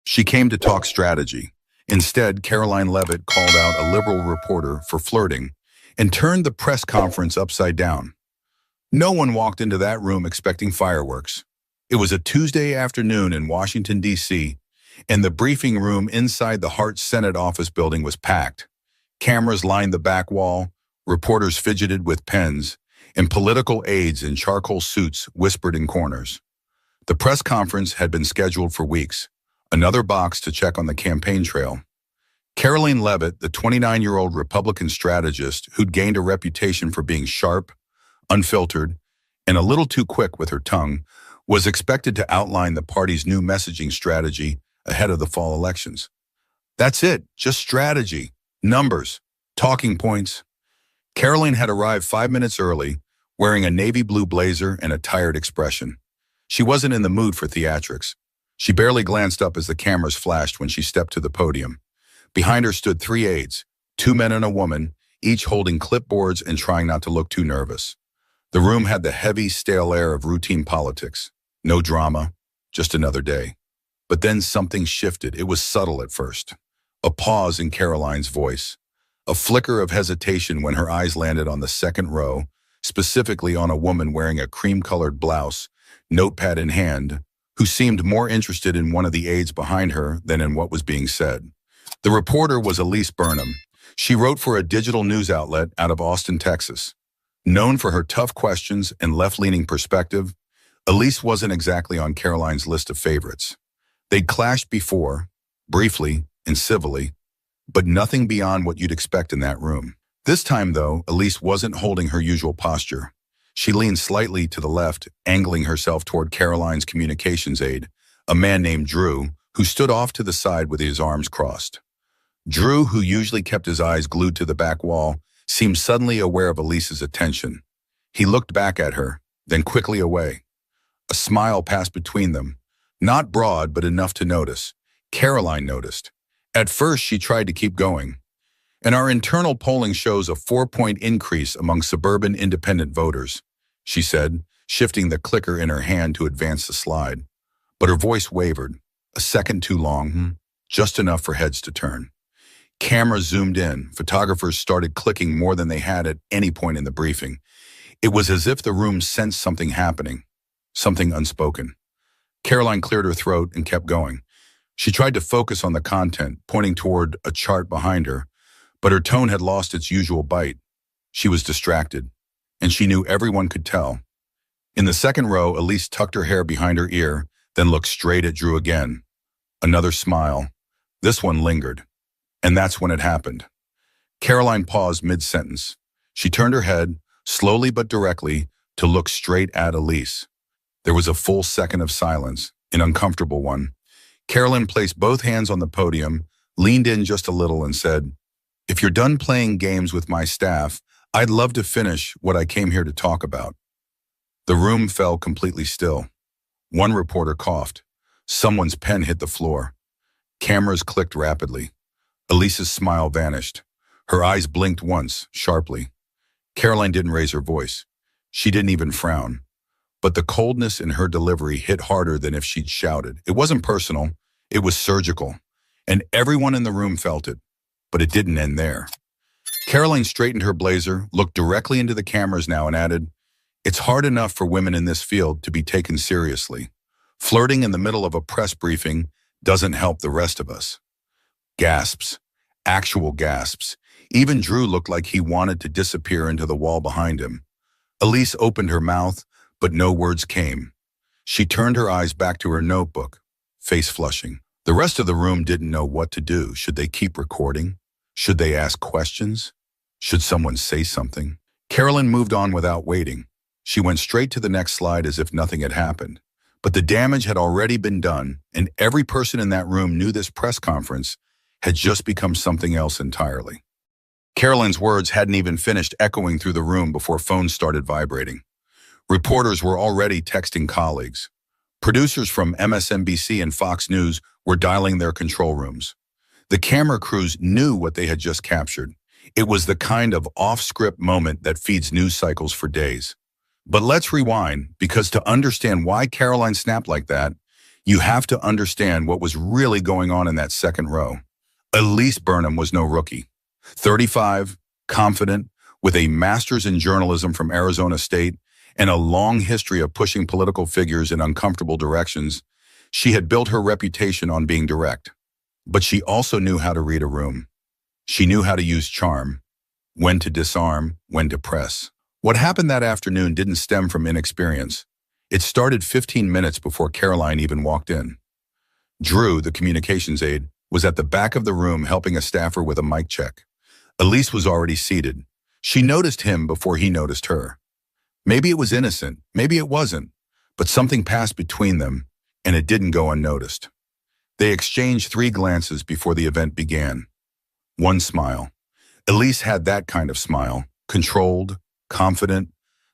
She came to talk strategy. Instead, Karoline Leavitt called out a liberal reporter for flirting and turned the press conference upside down. No one walked into that room expecting fireworks. It was a Tuesday afternoon in Washington, D.C., and the briefing room inside the Hart Senate office building was packed. Cameras lined the back wall, reporters fidgeted with pens, and political aides in charcoal suits whispered in corners. The press conference had been scheduled for weeks, another box to check on the campaign trail. Karoline Leavitt, the 29-year-old Republican strategist who'd gained a reputation for being sharp, unfiltered, and a little too quick with her tongue, was expected to outline the party's new messaging strategy ahead of the fall elections. That's it, just strategy, numbers, talking points. Karoline had arrived 5 minutes early, wearing a navy blue blazer and a tired expression. She wasn't in the mood for theatrics. She barely glanced up as the cameras flashed when she stepped to the podium. Behind her stood 3 aides, 2 men and a woman, each holding clipboards and trying not to look too nervous. The room had the heavy, stale air of routine politics. No drama, just another day. But then something shifted. It was subtle at first. A pause in Karoline's voice. A flicker of hesitation when her eyes landed on the second row, specifically on a woman wearing a cream-colored blouse, notepad in hand, who seemed more interested in one of the aides behind her than in what was being said. The reporter was Elise Burnham. She wrote for a digital news outlet out of Austin, Texas. Known for her tough questions and left-leaning perspective, Elise wasn't exactly on Karoline's list of favorites. They'd clashed before, briefly and civilly, but nothing beyond what you'd expect in that room. This time, though, Elise wasn't holding her usual posture. She leaned slightly to the left, angling herself toward Karoline's communications aide, a man named Drew, who stood off to the side with his arms crossed. Drew, who usually kept his eyes glued to the back wall, seemed suddenly aware of Elise's attention. He looked back at her, then quickly away. A smile passed between them, not broad but enough to notice. Karoline noticed. At first, she tried to keep going. And our internal polling shows a 4-point increase among suburban independent voters, she said, shifting the clicker in her hand to advance the slide. But her voice wavered, a second too long, just enough for heads to turn. Cameras zoomed in. Photographers started clicking more than they had at any point in the briefing. It was as if the room sensed something happening, something unspoken. Karoline cleared her throat and kept going. She tried to focus on the content, pointing toward a chart behind her, but her tone had lost its usual bite. She was distracted, and she knew everyone could tell. In the second row, Elise tucked her hair behind her ear, then looked straight at Drew again. Another smile. This one lingered. And that's when it happened. Karoline paused mid-sentence. She turned her head, slowly but directly, to look straight at Elise. There was a full second of silence, an uncomfortable one. Karoline placed both hands on the podium, leaned in just a little and said, "If you're done playing games with my staff, I'd love to finish what I came here to talk about." The room fell completely still. One reporter coughed. Someone's pen hit the floor. Cameras clicked rapidly. Elise's smile vanished. Her eyes blinked once, sharply. Karoline didn't raise her voice. She didn't even frown. But the coldness in her delivery hit harder than if she'd shouted. It wasn't personal. It was surgical. And everyone in the room felt it. But it didn't end there. Karoline straightened her blazer, looked directly into the cameras now and added, "It's hard enough for women in this field to be taken seriously. Flirting in the middle of a press briefing doesn't help the rest of us." Gasps. Actual gasps. Even Drew looked like he wanted to disappear into the wall behind him. Elise opened her mouth, but no words came. She turned her eyes back to her notebook, face flushing. The rest of the room didn't know what to do. Should they keep recording? Should they ask questions? Should someone say something? Karoline moved on without waiting. She went straight to the next slide as if nothing had happened. But the damage had already been done, and every person in that room knew this press conference had just become something else entirely. Karoline's words hadn't even finished echoing through the room before phones started vibrating. Reporters were already texting colleagues. Producers from MSNBC and Fox News were dialing their control rooms. The camera crews knew what they had just captured. It was the kind of off-script moment that feeds news cycles for days. But let's rewind, because to understand why Karoline snapped like that, You have to understand what was really going on in that second row. Elise Burnham was no rookie. 35, confident, with a master's in journalism from Arizona State and a long history of pushing political figures in uncomfortable directions, she had built her reputation on being direct. But she also knew how to read a room. She knew how to use charm, when to disarm, when to press. What happened that afternoon didn't stem from inexperience. It started 15 minutes before Karoline even walked in. Drew, the communications aide, was at the back of the room helping a staffer with a mic check. Elise was already seated. She noticed him before he noticed her. Maybe it was innocent, maybe it wasn't, but something passed between them, and it didn't go unnoticed. They exchanged 3 glances before the event began. One smile. Elise had that kind of smile, controlled, confident,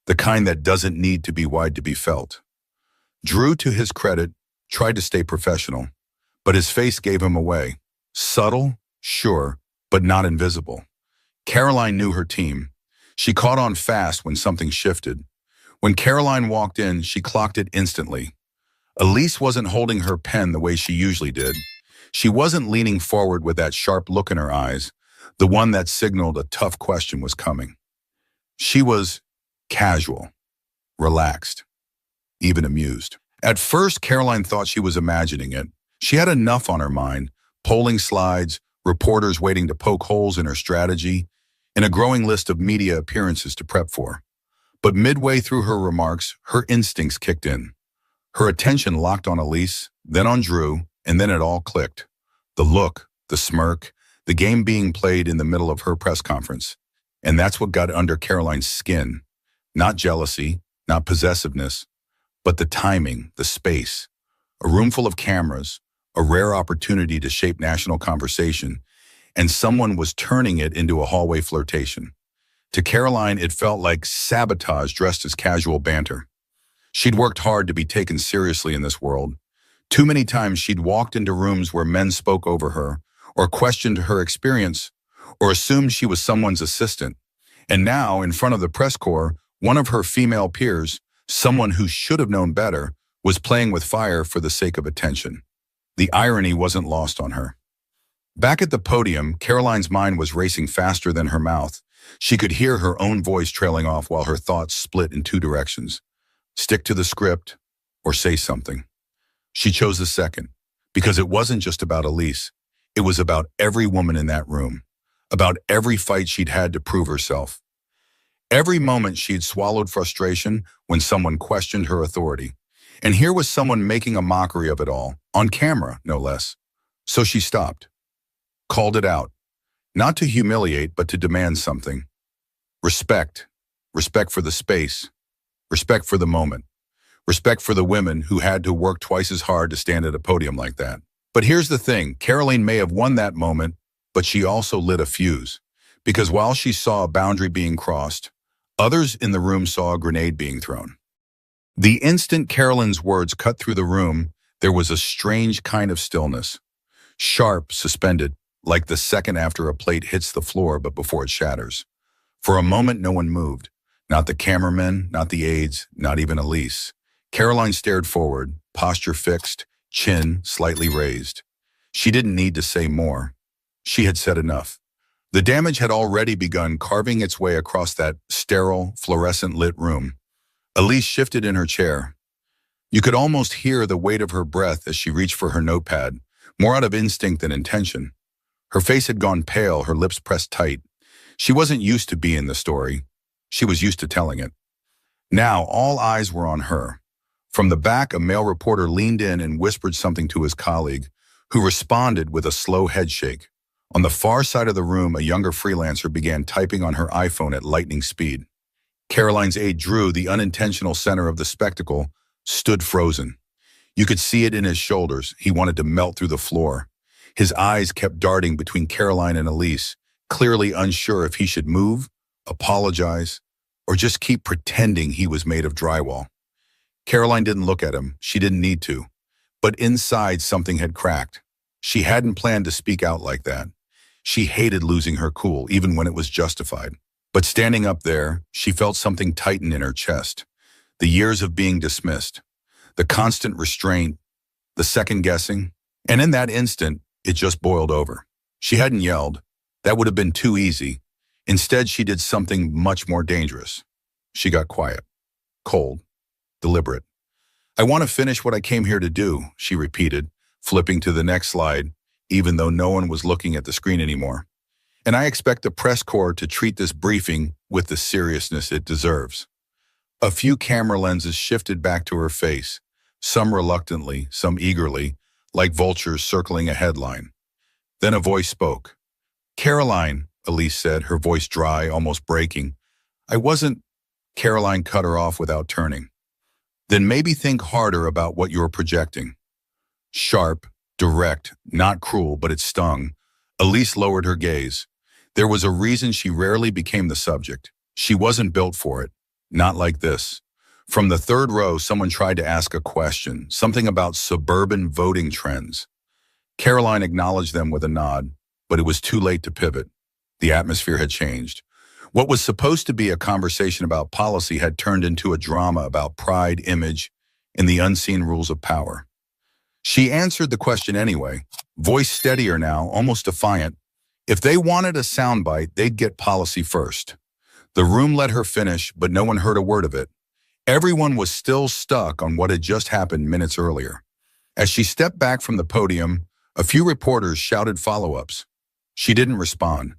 the kind that doesn't need to be wide to be felt. Drew, to his credit, tried to stay professional, but his face gave him away. Subtle, sure, but not invisible. Karoline knew her team. She caught on fast when something shifted. When Karoline walked in, she clocked it instantly. Elise wasn't holding her pen the way she usually did. She wasn't leaning forward with that sharp look in her eyes, the one that signaled a tough question was coming. She was casual, relaxed, even amused. At first, Karoline thought she was imagining it. She had enough on her mind, polling slides, reporters waiting to poke holes in her strategy, and a growing list of media appearances to prep for. But midway through her remarks, her instincts kicked in. Her attention locked on Elise, then on Drew, and then it all clicked. The look, the smirk, the game being played in the middle of her press conference. And that's what got under Karoline's skin. Not jealousy, not possessiveness, but the timing, the space. A room full of cameras, a rare opportunity to shape national conversation, and someone was turning it into a hallway flirtation. To Karoline, it felt like sabotage dressed as casual banter. She'd worked hard to be taken seriously in this world. Too many times she'd walked into rooms where men spoke over her, or questioned her experience, or assumed she was someone's assistant. And now, in front of the press corps, one of her female peers, someone who should have known better, was playing with fire for the sake of attention. The irony wasn't lost on her. Back at the podium, Karoline's mind was racing faster than her mouth. She could hear her own voice trailing off while her thoughts split in 2 directions. Stick to the script, or say something. She chose the second, because it wasn't just about Elise. It was about every woman in that room, about every fight she'd had to prove herself. Every moment she'd swallowed frustration when someone questioned her authority. And here was someone making a mockery of it all, on camera, no less. So she stopped, called it out, not to humiliate, but to demand something. Respect. Respect for the space. Respect for the moment. Respect for the women who had to work twice as hard to stand at a podium like that. But here's the thing, Karoline may have won that moment, but she also lit a fuse. Because while she saw a boundary being crossed, others in the room saw a grenade being thrown. The instant Karoline's words cut through the room, there was a strange kind of stillness. Sharp, suspended, like the second after a plate hits the floor but before it shatters. For a moment, no one moved. Not the cameramen, not the aides, not even Elise. Karoline stared forward, posture fixed, chin slightly raised. She didn't need to say more. She had said enough. The damage had already begun carving its way across that sterile, fluorescent-lit room. Elise shifted in her chair. You could almost hear the weight of her breath as she reached for her notepad, more out of instinct than intention. Her face had gone pale, her lips pressed tight. She wasn't used to being the story. She was used to telling it. Now, all eyes were on her. From the back, a male reporter leaned in and whispered something to his colleague, who responded with a slow headshake. On the far side of the room, a younger freelancer began typing on her iPhone at lightning speed. Karoline's aide Drew, the unintentional center of the spectacle, stood frozen. You could see it in his shoulders. He wanted to melt through the floor. His eyes kept darting between Karoline and Elise, clearly unsure if he should move, apologize, or just keep pretending he was made of drywall. Karoline didn't look at him. She didn't need to. But inside, something had cracked. She hadn't planned to speak out like that. She hated losing her cool, even when it was justified. But standing up there, she felt something tighten in her chest. The years of being dismissed. The constant restraint. the second guessing, and in that instant, it just boiled over. She hadn't yelled. That would have been too easy. Instead, she did something much more dangerous. She got quiet, cold, deliberate. "I want to finish what I came here to do," she repeated, flipping to the next slide, even though no one was looking at the screen anymore. "And I expect the press corps to treat this briefing with the seriousness it deserves." A few camera lenses shifted back to her face, some reluctantly, some eagerly, like vultures circling a headline. Then a voice spoke. "Karoline," Elise said, her voice dry, almost breaking. "I wasn't—" Karoline cut her off without turning. "Then maybe think harder about what you're projecting." Sharp, direct, not cruel, but it stung. Elise lowered her gaze. There was a reason she rarely became the subject. She wasn't built for it. Not like this. From the third row, someone tried to ask a question, something about suburban voting trends. Karoline acknowledged them with a nod, but it was too late to pivot. The atmosphere had changed. What was supposed to be a conversation about policy had turned into a drama about pride, image, and the unseen rules of power. She answered the question anyway, voice steadier now, almost defiant. If they wanted a soundbite, they'd get policy first. The room let her finish, but no one heard a word of it. Everyone was still stuck on what had just happened minutes earlier. As she stepped back from the podium, a few reporters shouted follow-ups. She didn't respond.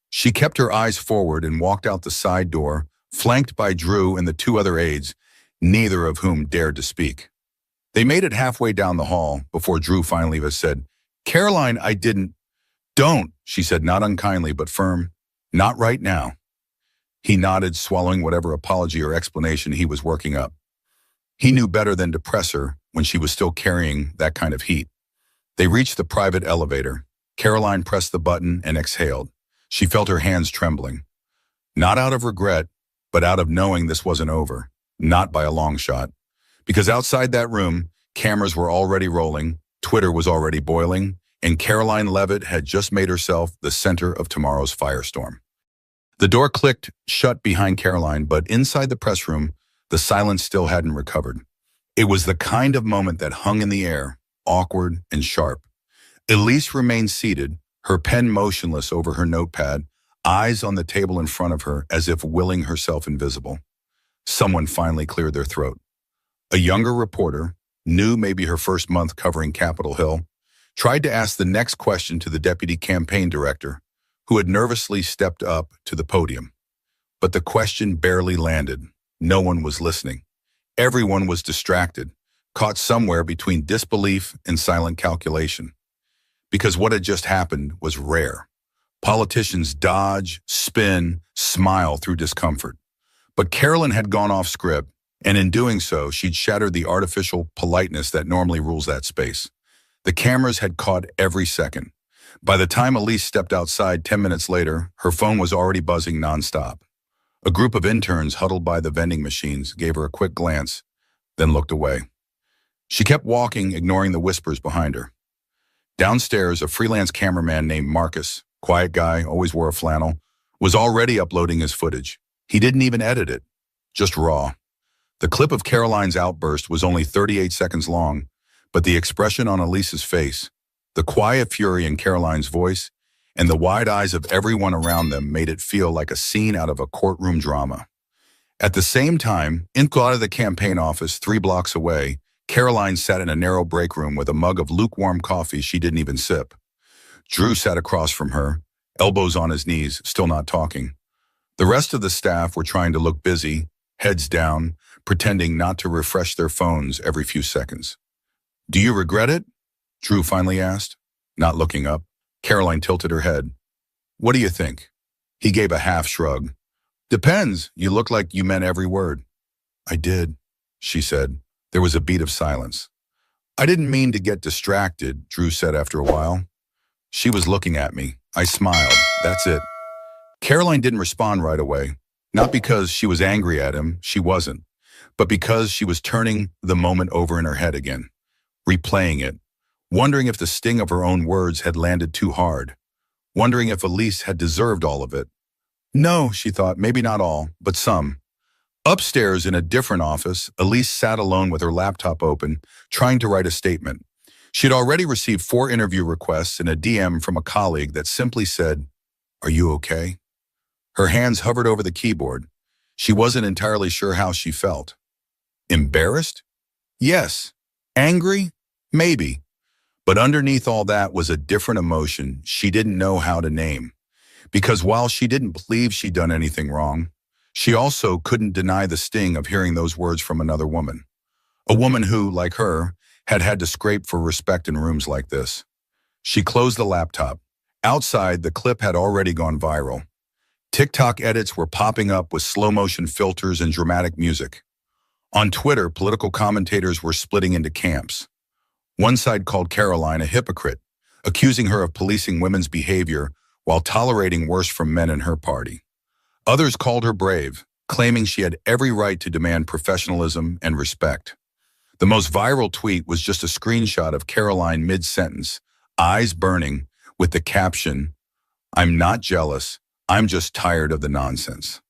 She kept her eyes forward and walked out the side door, flanked by Drew and the two other aides, neither of whom dared to speak. They made it halfway down the hall before Drew finally said, "Karoline, I didn't—" "Don't," she said, not unkindly but firm. "Not right now." He nodded, swallowing whatever apology or explanation he was working up. He knew better than to press her when she was still carrying that kind of heat. They reached the private elevator. Karoline pressed the button and exhaled. She felt her hands trembling. Not out of regret, but out of knowing this wasn't over. Not by a long shot. Because outside that room, cameras were already rolling, Twitter was already boiling, and Karoline Leavitt had just made herself the center of tomorrow's firestorm. The door clicked shut behind Karoline, but inside the press room, the silence still hadn't recovered. It was the kind of moment that hung in the air, awkward and sharp. Elise remained seated, her pen motionless over her notepad, eyes on the table in front of her as if willing herself invisible. Someone finally cleared their throat. A younger reporter, new maybe her first month covering Capitol Hill, tried to ask the next question to the deputy campaign director, who had nervously stepped up to the podium. But the question barely landed. No one was listening. Everyone was distracted, caught somewhere between disbelief and silent calculation. Because what had just happened was rare. Politicians dodge, spin, smile through discomfort. But Karoline had gone off script, and in doing so, she'd shattered the artificial politeness that normally rules that space. The cameras had caught every second. By the time Elise stepped outside 10 minutes later, her phone was already buzzing nonstop. A group of interns huddled by the vending machines gave her a quick glance, then looked away. She kept walking, ignoring the whispers behind her. Downstairs, a freelance cameraman named Marcus, quiet guy, always wore a flannel, was already uploading his footage. He didn't even edit it, just raw. The clip of Karoline's outburst was only 38 seconds long, but the expression on Elise's face, the quiet fury in Karoline's voice, and the wide eyes of everyone around them made it feel like a scene out of a courtroom drama. At the same time, out of the campaign office 3 blocks away, Karoline sat in a narrow break room with a mug of lukewarm coffee she didn't even sip. Drew sat across from her, elbows on his knees, still not talking. The rest of the staff were trying to look busy, heads down, pretending not to refresh their phones every few seconds. "Do you regret it?" Drew finally asked, not looking up. Karoline tilted her head. "What do you think?" He gave a half shrug. "Depends. You look like you meant every word." "I did," she said. There was a beat of silence. "I didn't mean to get distracted," Drew said after a while. She was looking at me. I smiled. That's it. Karoline didn't respond right away. Not because she was angry at him, she wasn't, but because she was turning the moment over in her head again, replaying it, wondering if the sting of her own words had landed too hard, wondering if Elise had deserved all of it. No, she thought, maybe not all, but some. Upstairs in a different office, Elise sat alone with her laptop open, trying to write a statement. She had already received 4 interview requests and a DM from a colleague that simply said, "Are you okay?" Her hands hovered over the keyboard. She wasn't entirely sure how she felt. Embarrassed? Yes. Angry? Maybe. But underneath all that was a different emotion she didn't know how to name. Because while she didn't believe she'd done anything wrong, she also couldn't deny the sting of hearing those words from another woman. A woman who, like her, had had to scrape for respect in rooms like this. She closed the laptop. Outside, the clip had already gone viral. TikTok edits were popping up with slow-motion filters and dramatic music. On Twitter, political commentators were splitting into camps. One side called Karoline a hypocrite, accusing her of policing women's behavior while tolerating worse from men in her party. Others called her brave, claiming she had every right to demand professionalism and respect. The most viral tweet was just a screenshot of Karoline mid-sentence, eyes burning, with the caption, "I'm not jealous, I'm just tired of the nonsense."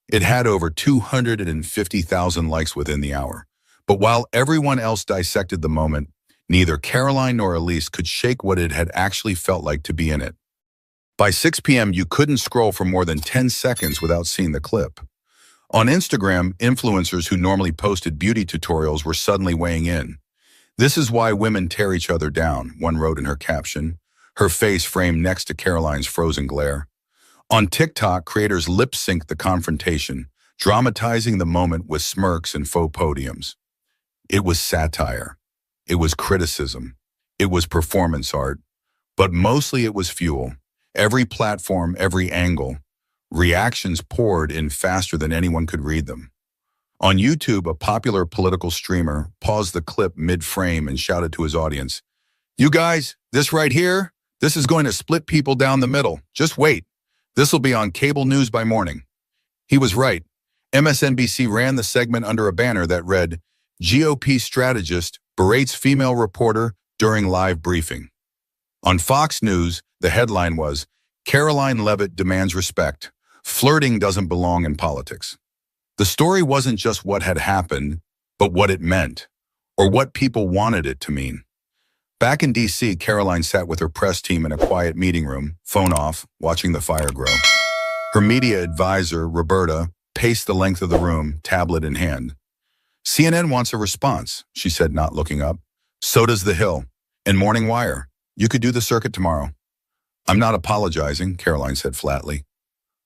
It had over 250,000 likes within the hour. But while everyone else dissected the moment, neither Karoline nor Elise could shake what it had actually felt like to be in it. By 6 p.m., you couldn't scroll for more than 10 seconds without seeing the clip. On Instagram, influencers who normally posted beauty tutorials were suddenly weighing in. "This is why women tear each other down," one wrote in her caption, her face framed next to Karoline's frozen glare. On TikTok, creators lip-synced the confrontation, dramatizing the moment with smirks and faux podiums. It was satire. It was criticism. It was performance art. But mostly it was fuel. Every platform, every angle. Reactions poured in faster than anyone could read them. On YouTube, a popular political streamer paused the clip mid-frame and shouted to his audience, "You guys, this right here, this is going to split people down the middle. Just wait. This'll be on cable news by morning." He was right. MSNBC ran the segment under a banner that read, "GOP strategist berates female reporter during live briefing." On Fox News, the headline was, "Karoline Leavitt demands respect. Flirting doesn't belong in politics." The story wasn't just what had happened, but what it meant, or what people wanted it to mean. Back in D.C., Karoline sat with her press team in a quiet meeting room, phone off, watching the fire grow. Her media advisor, Roberta, paced the length of the room, tablet in hand. "CNN wants a response," she said, not looking up. "So does The Hill. And Morning Wire. You could do the circuit tomorrow." "I'm not apologizing," Karoline said flatly.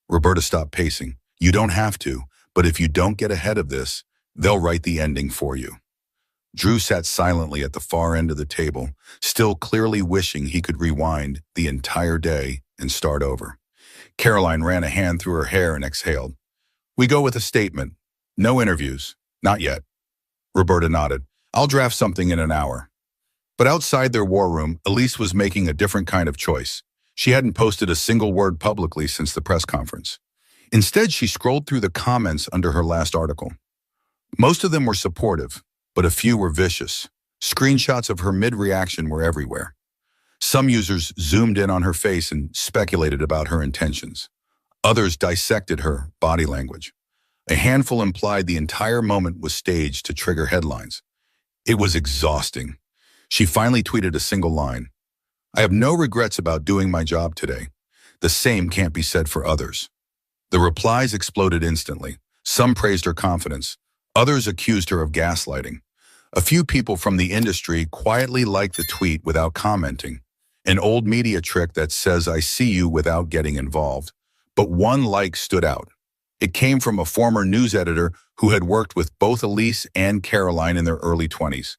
Roberta stopped pacing. "You don't have to, but if you don't get ahead of this, they'll write the ending for you." Drew sat silently at the far end of the table, still clearly wishing he could rewind the entire day and start over. Karoline ran a hand through her hair and exhaled. "We go with a statement. No interviews. Not yet." Roberta nodded. "I'll draft something in an hour." But outside their war room, Elise was making a different kind of choice. She hadn't posted a single word publicly since the press conference. Instead, she scrolled through the comments under her last article. Most of them were supportive, but a few were vicious. Screenshots of her mid-reaction were everywhere. Some users zoomed in on her face and speculated about her intentions. Others dissected her body language. A handful implied the entire moment was staged to trigger headlines. It was exhausting. She finally tweeted a single line. "I have no regrets about doing my job today. The same can't be said for others." The replies exploded instantly. Some praised her confidence. Others accused her of gaslighting. A few people from the industry quietly liked the tweet without commenting. An old media trick that says "I see you" without getting involved. But one like stood out. It came from a former news editor who had worked with both Elise and Karoline in their early 20s.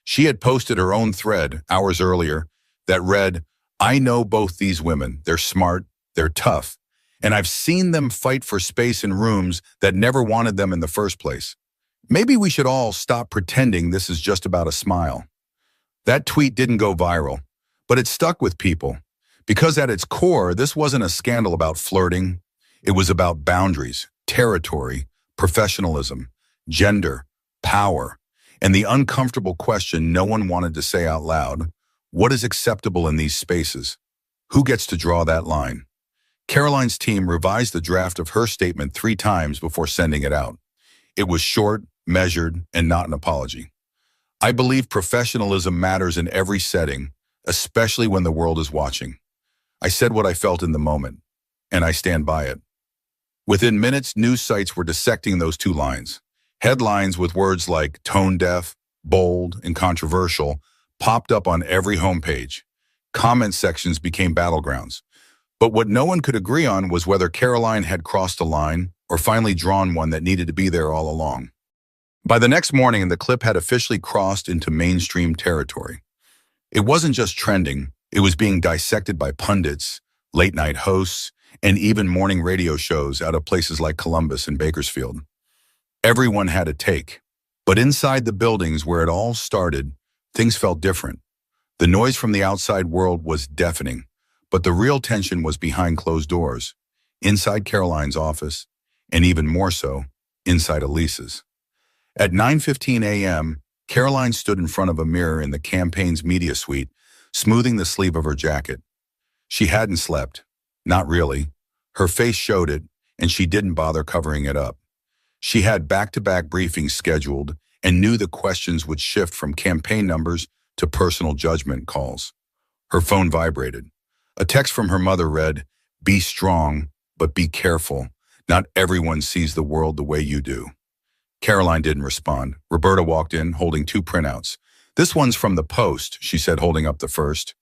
She had posted her own thread hours earlier that read, "I know both these women. They're smart, they're tough, and I've seen them fight for space in rooms that never wanted them in the first place. Maybe we should all stop pretending this is just about a smile." That tweet didn't go viral, but it stuck with people. Because at its core, this wasn't a scandal about flirting. It was about boundaries, territory, professionalism, gender, power, and the uncomfortable question no one wanted to say out loud: what is acceptable in these spaces? Who gets to draw that line? Karoline's team revised the draft of her statement 3 times before sending it out. It was short, measured, and not an apology. I believe professionalism matters in every setting, especially when the world is watching. I said what I felt in the moment, and I stand by it. Within minutes, news sites were dissecting those two lines. Headlines with words like tone-deaf, bold, and controversial popped up on every homepage. Comment sections became battlegrounds. But what no one could agree on was whether Karoline had crossed a line or finally drawn one that needed to be there all along. By the next morning, the clip had officially crossed into mainstream territory. It wasn't just trending, it was being dissected by pundits, late-night hosts, and even morning radio shows out of places like Columbus and Bakersfield. Everyone had a take. But inside the buildings where it all started, things felt different. The noise from the outside world was deafening, but the real tension was behind closed doors, inside Karoline's office, and even more so, inside Elise's. At 9:15 a.m., Karoline stood in front of a mirror in the campaign's media suite, smoothing the sleeve of her jacket. She hadn't slept. Not really. Her face showed it, and she didn't bother covering it up. She had back-to-back briefings scheduled and knew the questions would shift from campaign numbers to personal judgment calls. Her phone vibrated. A text from her mother read, "Be strong, but be careful. Not everyone sees the world the way you do." Karoline didn't respond. Roberta walked in, holding two printouts. "This one's from the Post," she said, holding up the first.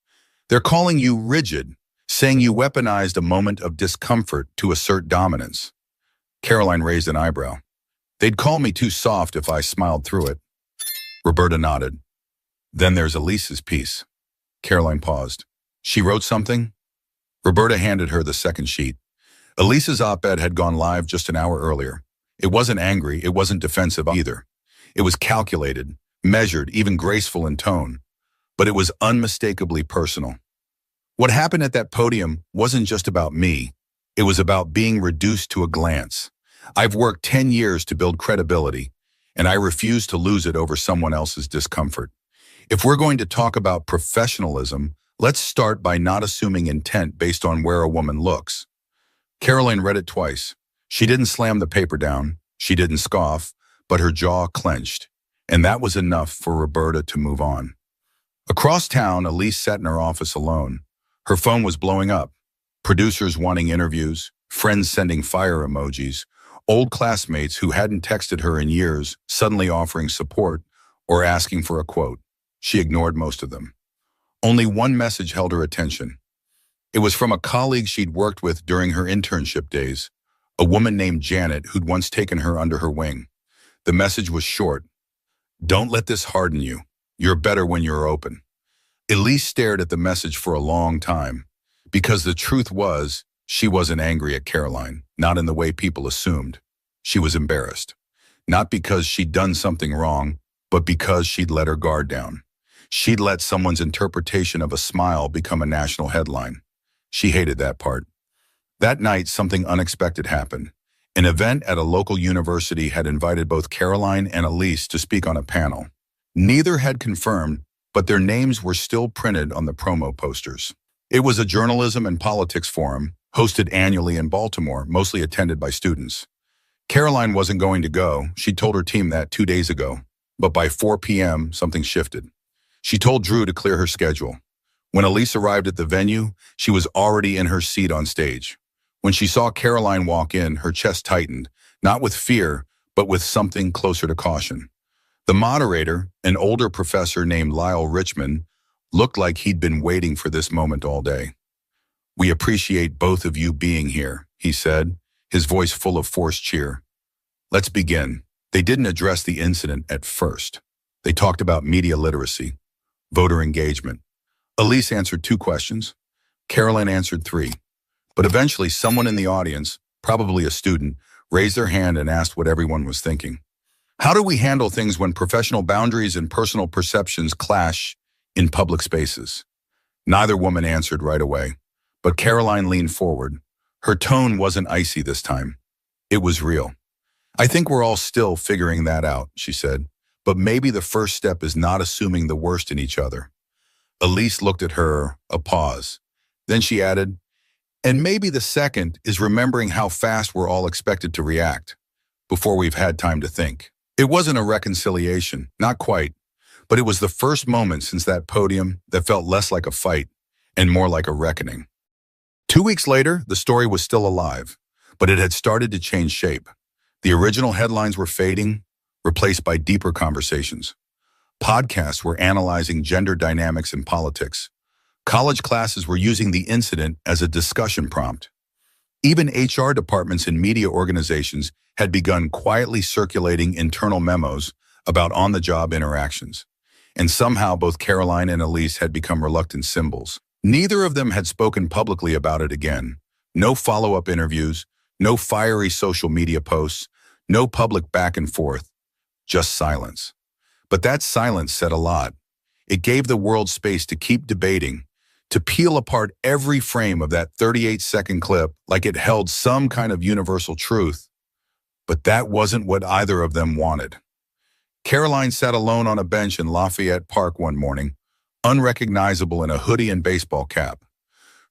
"They're calling you rigid, saying you weaponized a moment of discomfort to assert dominance." Karoline raised an eyebrow. "They'd call me too soft if I smiled through it." Roberta nodded. "Then there's Elise's piece." Karoline paused. "She wrote something?" Roberta handed her the second sheet. Elise's op-ed had gone live just an hour earlier. It wasn't angry, it wasn't defensive either. It was calculated, measured, even graceful in tone. But it was unmistakably personal. What happened at that podium wasn't just about me. It was about being reduced to a glance. I've worked 10 years to build credibility, and I refuse to lose it over someone else's discomfort. If we're going to talk about professionalism, let's start by not assuming intent based on where a woman looks. Karoline read it twice. She didn't slam the paper down, she didn't scoff, but her jaw clenched, and that was enough for Roberta to move on. Across town, Elise sat in her office alone. Her phone was blowing up. Producers wanting interviews, friends sending fire emojis, old classmates who hadn't texted her in years suddenly offering support or asking for a quote. She ignored most of them. Only one message held her attention. It was from a colleague she'd worked with during her internship days, a woman named Janet who'd once taken her under her wing. The message was short. "Don't let this harden you. You're better when you're open." Elise stared at the message for a long time, because the truth was, she wasn't angry at Karoline, not in the way people assumed. She was embarrassed. Not because she'd done something wrong, but because she'd let her guard down. She'd let someone's interpretation of a smile become a national headline. She hated that part. That night, something unexpected happened. An event at a local university had invited both Karoline and Elise to speak on a panel. Neither had confirmed, but their names were still printed on the promo posters. It was a journalism and politics forum, hosted annually in Baltimore, mostly attended by students. Karoline wasn't going to go. She told her team that 2 days ago. But by 4 p.m., something shifted. She told Drew to clear her schedule. When Elise arrived at the venue, she was already in her seat on stage. When she saw Karoline walk in, her chest tightened, not with fear, but with something closer to caution. The moderator, an older professor named Lyle Richmond, looked like he'd been waiting for this moment all day. "We appreciate both of you being here," he said, his voice full of forced cheer. "Let's begin." They didn't address the incident at first. They talked about media literacy, voter engagement. Elise answered 2 questions. Karoline answered 3. But eventually, someone in the audience, probably a student, raised their hand and asked what everyone was thinking. How do we handle things when professional boundaries and personal perceptions clash in public spaces? Neither woman answered right away, but Karoline leaned forward. Her tone wasn't icy this time. It was real. "I think we're all still figuring that out," she said, "but maybe the first step is not assuming the worst in each other." Elise looked at her, a pause. Then she added, "And maybe the second is remembering how fast we're all expected to react. before we've had time to think. It wasn't a reconciliation, not quite, but it was the first moment since that podium that felt less like a fight and more like a reckoning. 2 weeks later, the story was still alive, but it had started to change shape. The original headlines were fading, replaced by deeper conversations. Podcasts were analyzing gender dynamics in politics. College classes were using the incident as a discussion prompt. Even HR departments in media organizations had begun quietly circulating internal memos about on-the-job interactions. And somehow both Karoline and Elise had become reluctant symbols. Neither of them had spoken publicly about it again. No follow-up interviews, no fiery social media posts, no public back and forth, just silence. But that silence said a lot. It gave the world space to keep debating, to peel apart every frame of that 38-second clip like it held some kind of universal truth. But that wasn't what either of them wanted. Karoline sat alone on a bench in Lafayette Park one morning, unrecognizable in a hoodie and baseball cap.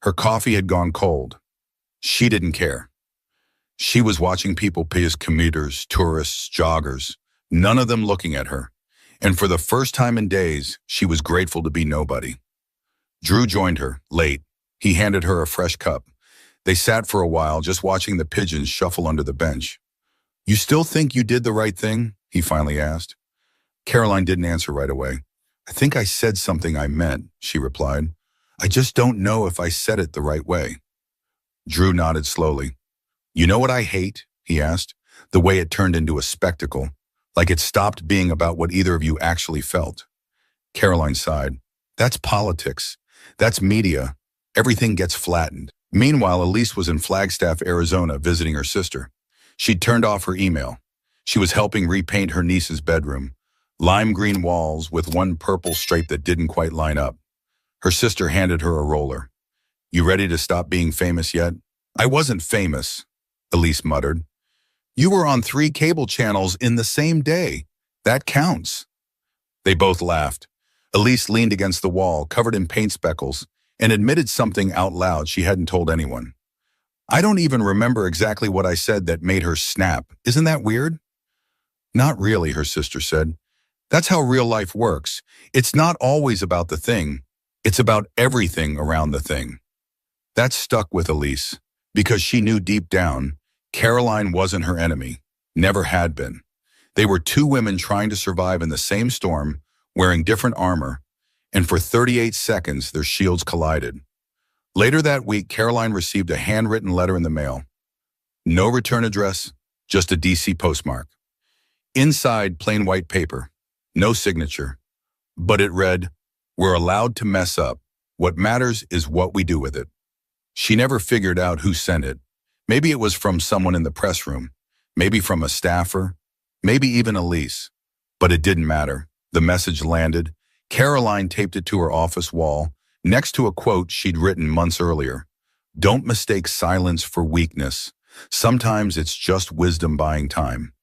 Her coffee had gone cold. She didn't care. She was watching people pass commuters, tourists, joggers, none of them looking at her. And for the first time in days, she was grateful to be nobody. Drew joined her, late. He handed her a fresh cup. They sat for a while, just watching the pigeons shuffle under the bench. "You still think you did the right thing?" he finally asked. Karoline didn't answer right away. "I think I said something I meant," she replied. "I just don't know if I said it the right way." Drew nodded slowly. "You know what I hate?" he asked. "The way it turned into a spectacle, like it stopped being about what either of you actually felt." Karoline sighed. "That's politics. That's media. Everything gets flattened." Meanwhile, Elise was in Flagstaff, Arizona, visiting her sister. She'd turned off her email. She was helping repaint her niece's bedroom. Lime green walls with one purple stripe that didn't quite line up. Her sister handed her a roller. "You ready to stop being famous yet?" "I wasn't famous," Elise muttered. "You were on 3 cable channels in the same day. That counts." They both laughed. Elise leaned against the wall, covered in paint speckles, and admitted something out loud she hadn't told anyone. "I don't even remember exactly what I said that made her snap. Isn't that weird?" "Not really," her sister said. "That's how real life works. It's not always about the thing. It's about everything around the thing." That stuck with Elise, because she knew deep down, Karoline wasn't her enemy, never had been. They were 2 women trying to survive in the same storm, wearing different armor, and for 38 seconds their shields collided. Later that week, Karoline received a handwritten letter in the mail. No return address, just a DC postmark. Inside, plain white paper, no signature. But it read, "We're allowed to mess up. What matters is what we do with it." She never figured out who sent it. Maybe it was from someone in the press room, maybe from a staffer, maybe even Elise. But it didn't matter. The message landed. Karoline taped it to her office wall, next to a quote she'd written months earlier. "Don't mistake silence for weakness. Sometimes it's just wisdom buying time."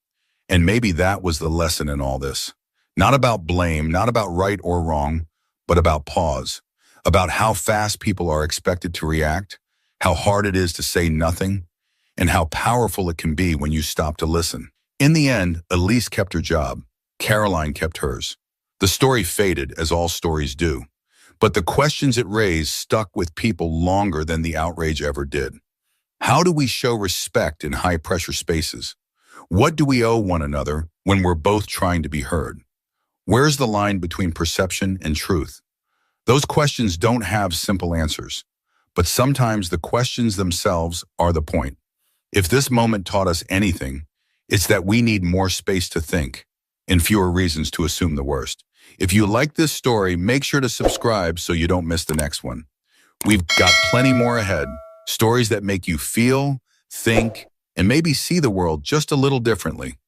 And maybe that was the lesson in all this. Not about blame, not about right or wrong, but about pause. About how fast people are expected to react, how hard it is to say nothing, and how powerful it can be when you stop to listen. In the end, Elise kept her job. Karoline kept hers. The story faded, as all stories do. But the questions it raised stuck with people longer than the outrage ever did. How do we show respect in high-pressure spaces? What do we owe one another when we're both trying to be heard? Where's the line between perception and truth? Those questions don't have simple answers, but sometimes the questions themselves are the point. If this moment taught us anything, it's that we need more space to think and fewer reasons to assume the worst. If you like this story, make sure to subscribe so you don't miss the next one. We've got plenty more ahead, stories that make you feel, think, and maybe see the world just a little differently.